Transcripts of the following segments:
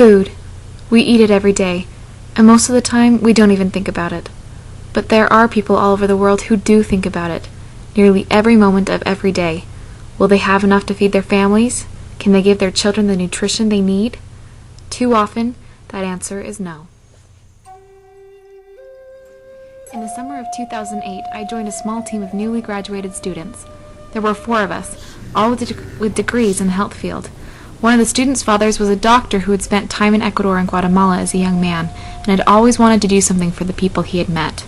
Food. We eat it every day, and most of the time we don't even think about it. But there are people all over the world who do think about it, nearly every moment of every day. Will they have enough to feed their families? Can they give their children the nutrition they need? Too often, that answer is no. In the summer of 2008, I joined a small team of newly graduated students. There were 4 of us, all with degrees in the health field. One of the students' fathers was a doctor who had spent time in Ecuador and Guatemala as a young man, and had always wanted to do something for the people he had met.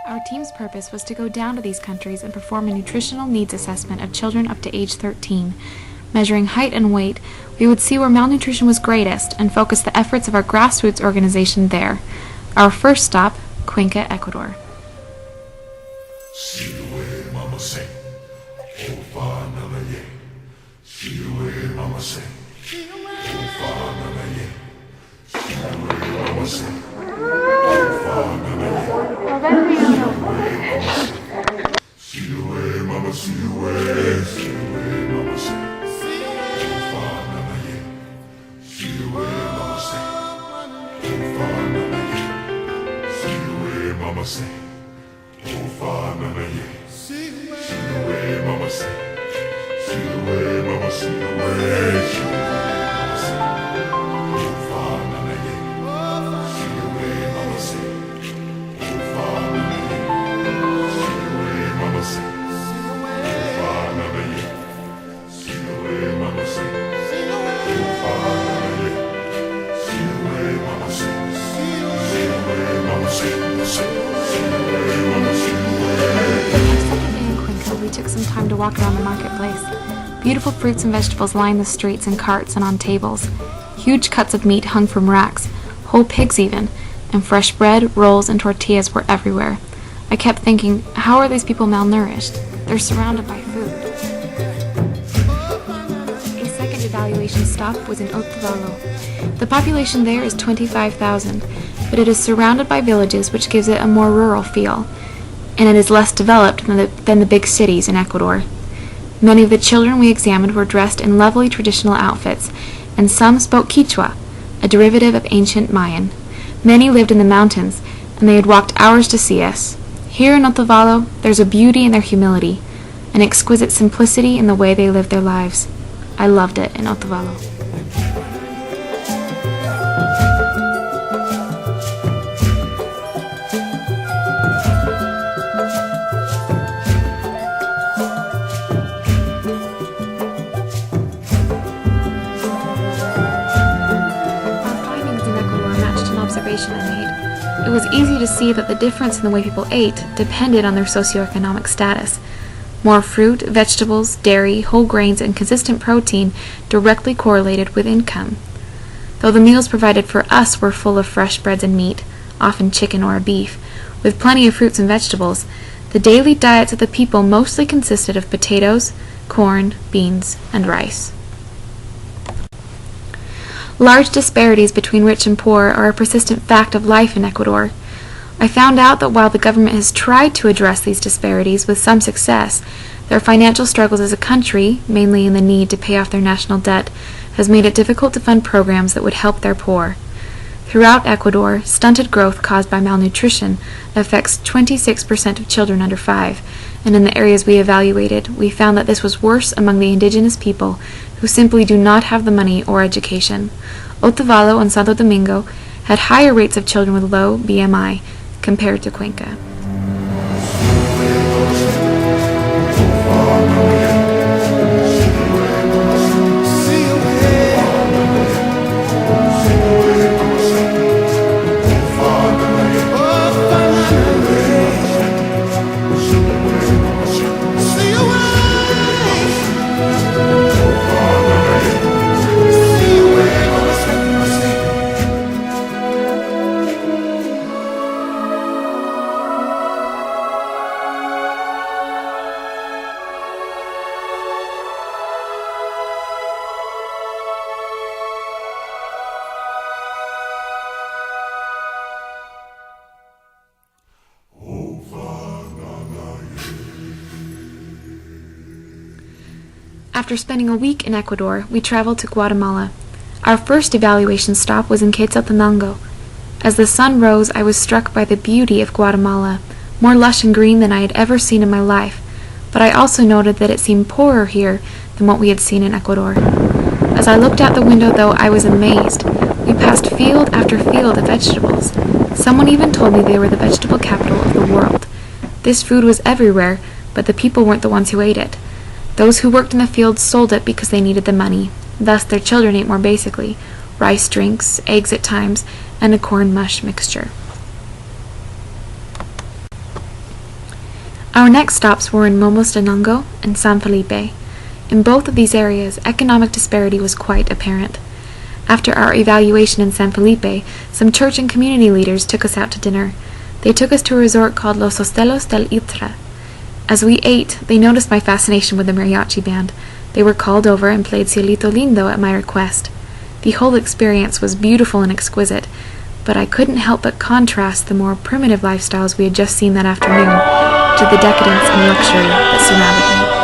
Our team's purpose was to go down to these countries and perform a nutritional needs assessment of children up to age 13. Measuring height and weight, we would see where malnutrition was greatest and focus the efforts of our grassroots organization there. Our first stop, Cuenca, Ecuador. We took some time to walk around the marketplace. Beautiful fruits and vegetables lined the streets in carts and on tables. Huge cuts of meat hung from racks, whole pigs even, and fresh bread, rolls, and tortillas were everywhere. I kept thinking, how are these people malnourished? They're surrounded by food. A second evaluation stop was in Otavalo. The population there is 25,000, but it is surrounded by villages, which gives it a more rural feel, and it is less developed than the big cities in Ecuador. Many of the children we examined were dressed in lovely traditional outfits, and some spoke Quechua, a derivative of ancient Mayan. Many lived in the mountains, and they had walked hours to see us. Here in Otavalo, there's a beauty in their humility, an exquisite simplicity in the way they live their lives. I loved it in Otavalo. It was easy to see that the difference in the way people ate depended on their socioeconomic status. More fruit, vegetables, dairy, whole grains, and consistent protein directly correlated with income. Though the meals provided for us were full of fresh breads and meat, often chicken or beef, with plenty of fruits and vegetables, the daily diets of the people mostly consisted of potatoes, corn, beans, and rice. Large disparities between rich and poor are a persistent fact of life in Ecuador. I found out that while the government has tried to address these disparities with some success, their financial struggles as a country, mainly in the need to pay off their national debt, has made it difficult to fund programs that would help their poor. Throughout Ecuador, stunted growth caused by malnutrition affects 26% of children under 5, and in the areas we evaluated, we found that this was worse among the indigenous people who simply do not have the money or education. Otavalo and Santo Domingo had higher rates of children with low BMI compared to Cuenca. After spending a week in Ecuador, we traveled to Guatemala. Our first evaluation stop was in Quetzaltenango. As the sun rose, I was struck by the beauty of Guatemala, more lush and green than I had ever seen in my life, but I also noted that it seemed poorer here than what we had seen in Ecuador. As I looked out the window, though, I was amazed. We passed field after field of vegetables. Someone even told me they were the vegetable capital of the world. This food was everywhere, but the people weren't the ones who ate it. Those who worked in the fields sold it because they needed the money. Thus, their children ate more basically: rice drinks, eggs at times, and a corn mush mixture. Our next stops were in Momostenango and San Felipe. In both of these areas, economic disparity was quite apparent. After our evaluation in San Felipe, some church and community leaders took us out to dinner. They took us to a resort called Los Hostelos del Itra. As we ate, they noticed my fascination with the mariachi band. They were called over and played Cielito Lindo at my request. The whole experience was beautiful and exquisite, but I couldn't help but contrast the more primitive lifestyles we had just seen that afternoon to the decadence and luxury that surrounded me.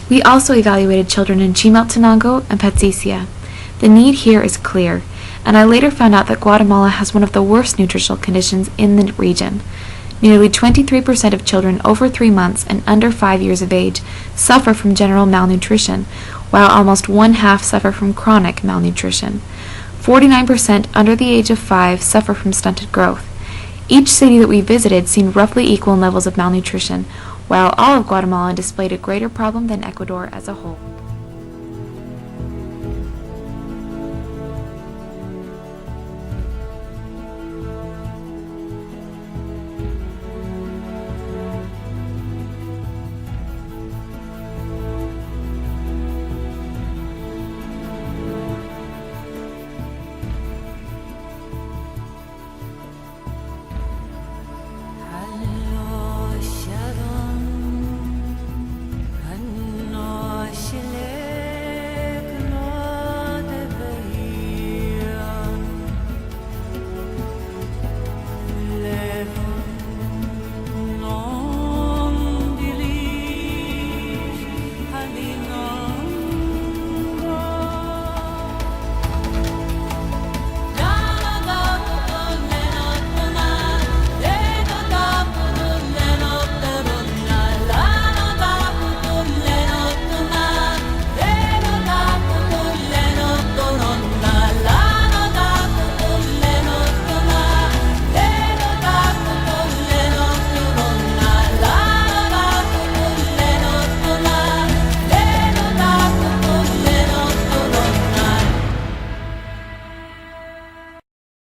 We also evaluated children in Chimaltenango and Patricia. The need here is clear, and I later found out that Guatemala has one of the worst nutritional conditions in the region. Nearly 23% of children over 3 months and under 5 years of age suffer from general malnutrition, while almost 1/2 suffer from chronic malnutrition. 49% under the age of 5 suffer from stunted growth. Each city that we visited seemed roughly equal in levels of malnutrition, while all of Guatemala displayed a greater problem than Ecuador as a whole.